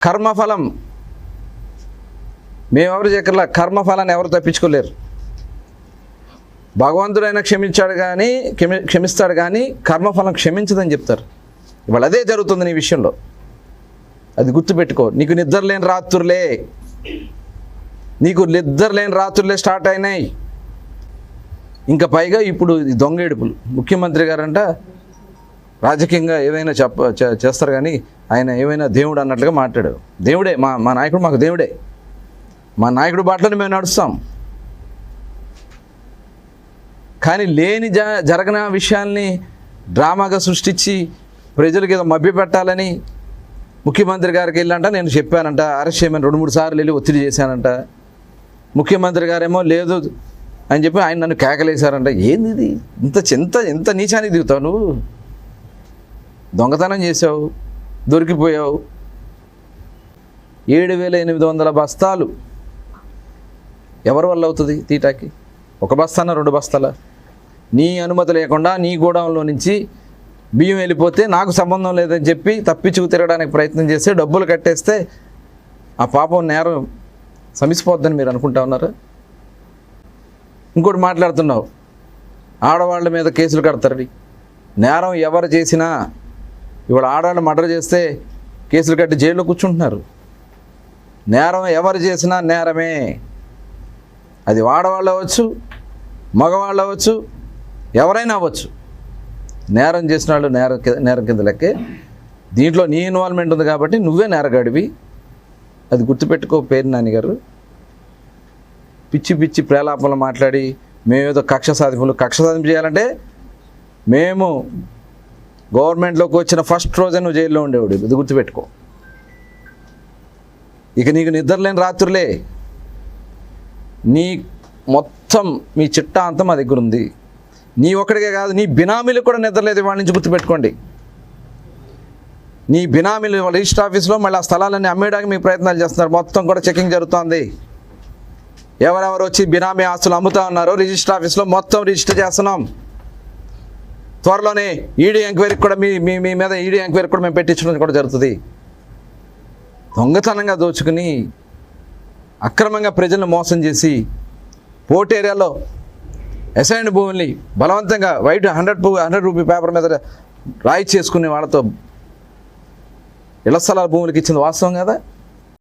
కర్మఫలం మేమెవరు చేయకర్లా, కర్మఫలాన్ని ఎవరు తప్పించుకోలేరు. భగవంతుడైనా క్షమిస్తాడు కానీ కర్మఫలం క్షమించదని చెప్తారు. ఇవాళ అదే జరుగుతుంది నీ విషయంలో, అది గుర్తుపెట్టుకో. నీకు నిద్రలేని రాత్రులే స్టార్ట్ అయినాయి. ఇంకా పైగా ఇప్పుడు దొంగ ఏడుపులు. ముఖ్యమంత్రి గారంట రాజకీయంగా ఏదైనా చేస్తారు కానీ ఆయన ఏమైనా దేవుడు అన్నట్లుగా మాట్లాడాడు. దేవుడే మా నాయకుడు, మాకు దేవుడే. మా నాయకుడు బాటలోనే మేము నడుస్తాం. కానీ లేని జరగన విషయాల్ని డ్రామాగా సృష్టించి ప్రజలకు ఏదో మభ్యపెట్టాలని ముఖ్యమంత్రి గారికి వెళ్ళంట నేను చెప్పానంట, అరెస్ట్ చేయమని 2-3 సార్లు వెళ్ళి ఒత్తిడి చేశానంట. ముఖ్యమంత్రి గారేమో లేదు అని చెప్పి ఆయన నన్ను కేకలేశారంట. ఏంది ఇది? ఇంత నీచానికి దిగుతావు నువ్వు? దొంగతనం చేసావు, దొరికిపోయావు. 7,800 బస్తాలు ఎవరి వల్ల అవుతుంది తీటాకి? 1 బస్తానా 2 బస్తాలా? నీ అనుమతి లేకుండా నీ గోడౌన్లో నుంచి బియ్యం వెళ్ళిపోతే నాకు సంబంధం లేదని చెప్పి తప్పించుకు తిరగడానికి ప్రయత్నం చేస్తే డబ్బులు కట్టేస్తే ఆ పాపం నేరం సమిసిపోద్దని మీరు అనుకుంటా ఉన్నారు. ఇంకోటి మాట్లాడుతున్నావు, ఆడవాళ్ళ మీద కేసులు కడతారు. నేరం ఎవరు చేసినా ఇవాళ ఆడవాళ్ళు మర్డర్ చేస్తే కేసులు కట్టి జైల్లో కూర్చుంటున్నారు. నేరం ఎవరు చేసినా నేరమే. అది ఆడవాళ్ళు అవ్వచ్చు, మగవాళ్ళు అవ్వచ్చు, ఎవరైనా అవ్వచ్చు. నేరం చేసిన వాళ్ళు నేరం కింద లెక్కే. దీంట్లో నీ ఇన్వాల్వ్మెంట్ ఉంది కాబట్టి నువ్వే నేరగాడివి. అది గుర్తుపెట్టుకో పేర్నాని గారు. పిచ్చి ప్రేలాపనలు మాట్లాడి మేమేదో కక్ష సాధింపు చేయాలంటే మేము గవర్నమెంట్లోకి వచ్చిన ఫస్ట్ రోజే నువ్వు జైల్లో ఉండేవాడు. ఇది గుర్తుపెట్టుకో. ఇక నీకు నిద్రలేని రాత్రులే. నీ మొత్తం మీ చిట్టా అంతా మా దగ్గర ఉంది. నీ ఒక్కడికే కాదు, నీ బినామీలకు కూడా నిద్రలేదు వాళ్ళ నుంచి. గుర్తుపెట్టుకోండి, నీ బినామీలు రిజిస్టర్ ఆఫీస్లో మళ్ళీ ఆ స్థలాలన్నీ అమ్మేయడానికి మీ ప్రయత్నాలు చేస్తున్నారు. మొత్తం కూడా చెకింగ్ జరుగుతుంది. ఎవరెవరు వచ్చి బినామీ ఆస్తులు అమ్ముతా ఉన్నారో రిజిస్టర్ ఆఫీస్లో మొత్తం రిజిస్టర్ చేస్తున్నాం. త్వరలోనే ఈడీ ఎంక్వైరీకి కూడా మీ మీద ఈడీ ఎంక్వైరీకి కూడా మేము పెట్టించడం కూడా జరుగుతుంది. దొంగతనంగా దోచుకుని అక్రమంగా ప్రజలను మోసం చేసి పోర్ట్ ఏరియాలో అసైన్డ్ భూముల్ని బలవంతంగా వైట్ 100 రూపీ పేపర్ మీద రాయి చేసుకునే వాళ్ళతో ఇళ్ల స్థలాల భూములకి ఇచ్చింది వాస్తవం కదా.